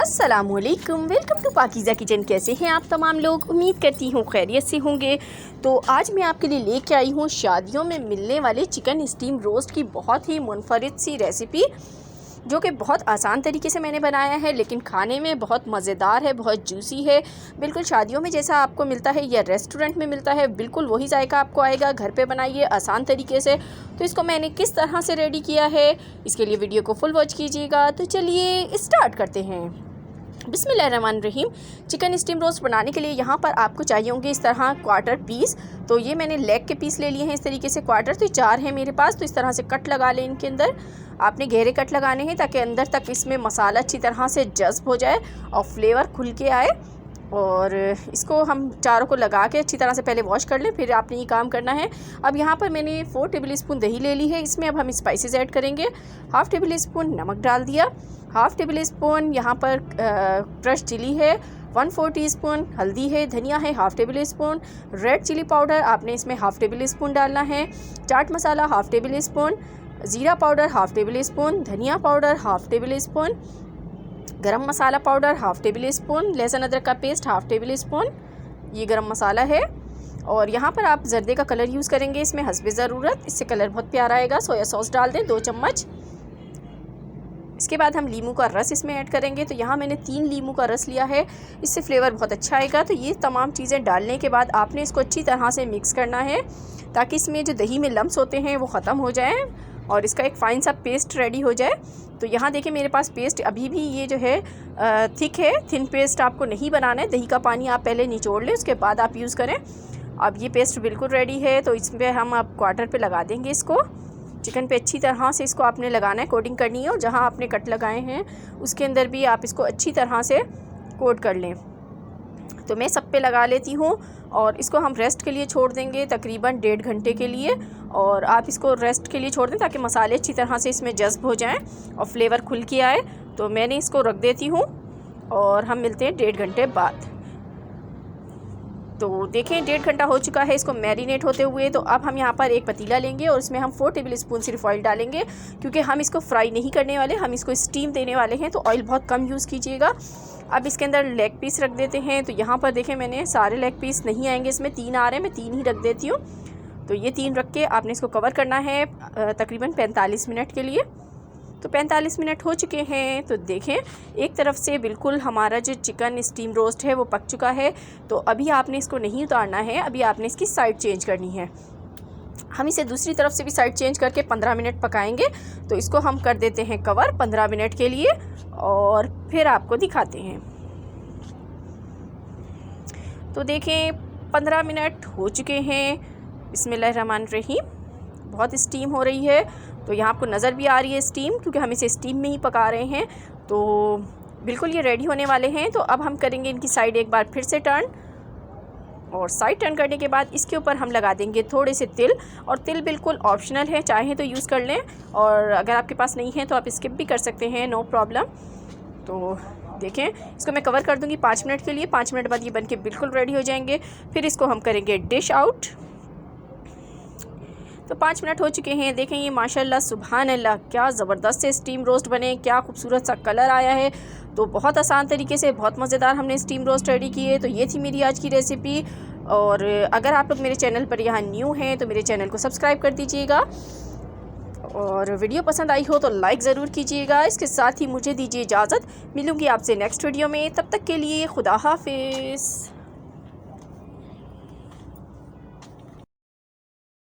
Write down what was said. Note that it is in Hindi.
अस्सलामुअलैकुम, वेलकम टू पाकीज़ा किचन। कैसे हैं आप तमाम लोग? उम्मीद करती हूँ खैरियत से होंगे। तो आज मैं आपके लिए लेके आई हूँ शादियों में मिलने वाले चिकन स्टीम रोस्ट की बहुत ही मुनफरिद सी रेसिपी, जो कि बहुत आसान तरीके से मैंने बनाया है, लेकिन खाने में बहुत मज़ेदार है, बहुत जूसी है। बिल्कुल शादियों में जैसा आपको मिलता है या रेस्टोरेंट में मिलता है, बिल्कुल वही जायका आपको आएगा। घर पे बनाइए आसान तरीके से। तो इसको मैंने किस तरह से रेडी किया है, इसके लिए वीडियो को फुल वॉच कीजिएगा। तो चलिए स्टार्ट करते हैं। बिस्मिल्लाहिर्रहमानिर्रहीम। चिकन स्टीम रोस्ट बनाने के लिए यहाँ पर आपको चाहिए होंगे इस तरह क्वार्टर पीस। तो ये मैंने लेग के पीस ले लिए हैं इस तरीके से क्वार्टर। तो 4 हैं मेरे पास। तो इस तरह से कट लगा लें इनके अंदर। आपने गहरे कट लगाने हैं ताकि अंदर तक इसमें मसाला अच्छी तरह से जज्ब हो जाए और फ्लेवर खुल के आए। और इसको हम चारों को लगा के अच्छी तरह से पहले वॉश कर लें, फिर आपने ये काम करना है। अब यहाँ पर मैंने 4 टेबल स्पून दही ले ली है। इसमें अब हम स्पाइसेस ऐड करेंगे। हाफ़ टेबल स्पून नमक डाल दिया, हाफ़ टेबल स्पून यहाँ पर क्रश चिली है, 1/4 टीस्पून हल्दी है, धनिया है half tablespoon, red chilli powder आपने इसमें हाफ़ टेबल स्पून डालना है, chaat masala half tablespoon, ज़ीरा पाउडर हाफ़ टेबल स्पून, धनिया powder half tablespoon, garam masala powder half tablespoon, लहसुन अदरक का पेस्ट हाफ़ टेबल स्पून, ये गरम मसाला है। और यहाँ पर आप जर्दे का कलर यूज़ करेंगे इसमें हस्बे ज़रूरत, इससे कलर बहुत प्यारा आएगा। सोया सॉस डाल दें 2 चम्मच। इसके बाद हम लीमू का रस इसमें ऐड करेंगे। तो यहाँ मैंने 3 लीमू का रस लिया है, इससे फ्लेवर बहुत अच्छा आएगा। तो ये तमाम चीज़ें डालने के बाद आपने इसको अच्छी तरह से मिक्स करना है ताकि इसमें जो दही में लम्स होते हैं वो ख़त्म हो जाएं और इसका एक फ़ाइन सा पेस्ट रेडी हो जाए। तो यहाँ देखिए मेरे पास पेस्ट अभी भी ये जो है थिक है। थिन पेस्ट आपको नहीं बनाना है। दही का पानी आप पहले निचोड़ लें, उसके बाद आप यूज़ करें। अब ये पेस्ट बिल्कुल रेडी है। तो इसमें हम अब क्वार्टर पे लगा देंगे इसको। चिकन पे अच्छी तरह से इसको आपने लगाना है, कोटिंग करनी है। और जहाँ आपने कट लगाए हैं उसके अंदर भी आप इसको अच्छी तरह से कोट कर लें। तो मैं सब पे लगा लेती हूँ और इसको हम रेस्ट के लिए छोड़ देंगे तकरीबन 1.5 घंटे के लिए। और आप इसको रेस्ट के लिए छोड़ दें ताकि मसाले अच्छी तरह से इसमें जज्ब हो जाएं और फ्लेवर खुल के आए। तो मैंने इसको रख देती हूँ और हम मिलते हैं 1.5 घंटे बाद। तो देखें 1.5 घंटा हो चुका है इसको मैरिनेट होते हुए। तो अब हम यहाँ पर एक पतीला लेंगे और इसमें हम 4 टेबल स्पून सिर्फ ऑयल डालेंगे, क्योंकि हम इसको फ्राई नहीं करने वाले, हम इसको स्टीम देने वाले हैं। तो ऑयल बहुत कम यूज़ कीजिएगा। अब इसके अंदर लेग पीस रख देते हैं। तो यहाँ पर देखें मैंने सारे लेग पीस नहीं आएंगे, इसमें 3 आ रहे हैं, मैं 3 ही रख देती हूँ। तो ये 3 रख के आपने इसको कवर करना है तकरीबन 45 मिनट के लिए। तो 45 मिनट हो चुके हैं। तो देखें एक तरफ से बिल्कुल हमारा जो चिकन स्टीम रोस्ट है वो पक चुका है। तो अभी आपने इसको नहीं उतारना है, अभी आपने इसकी साइड चेंज करनी है। हम इसे दूसरी तरफ से भी साइड चेंज करके 15 मिनट पकाएंगे। तो इसको हम कर देते हैं कवर 15 मिनट के लिए और फिर आपको दिखाते हैं। तो देखें 15 मिनट हो चुके हैं। बिस्मिल्लाहिर्रहमानिर्रहीम। बहुत स्टीम हो रही है। तो यहाँ आपको नज़र भी आ रही है स्टीम, क्योंकि हम इसे स्टीम में ही पका रहे हैं। तो बिल्कुल ये रेडी होने वाले हैं। तो अब हम करेंगे इनकी साइड एक बार फिर से टर्न। और साइड टर्न करने के बाद इसके ऊपर हम लगा देंगे थोड़े से तिल। और तिल बिल्कुल ऑप्शनल है, चाहें तो यूज़ कर लें और अगर आपके पास नहीं है तो आप स्किप भी कर सकते हैं, नो प्रॉब्लम। तो देखें इसको मैं कवर कर दूँगी 5 मिनट के लिए। 5 मिनट बाद ये बनके बिल्कुल रेडी हो जाएंगे। फिर इसको हम करेंगे डिश आउट। तो 5 मिनट हो चुके हैं। देखें ये माशाल्लाह सुभान अल्लाह क्या ज़बरदस्त से स्टीम रोस्ट बने, क्या खूबसूरत सा कलर आया है। तो बहुत आसान तरीके से बहुत मज़ेदार हमने स्टीम रोस्ट रेडी किए। तो ये थी मेरी आज की रेसिपी। और अगर आप लोग मेरे चैनल पर यहाँ न्यू हैं तो मेरे चैनल को सब्सक्राइब कर दीजिएगा और वीडियो पसंद आई हो तो लाइक ज़रूर कीजिएगा। इसके साथ ही मुझे दीजिए इजाज़त, मिलूँगी आपसे नेक्स्ट वीडियो में। तब तक के लिए खुदा हाफिज़।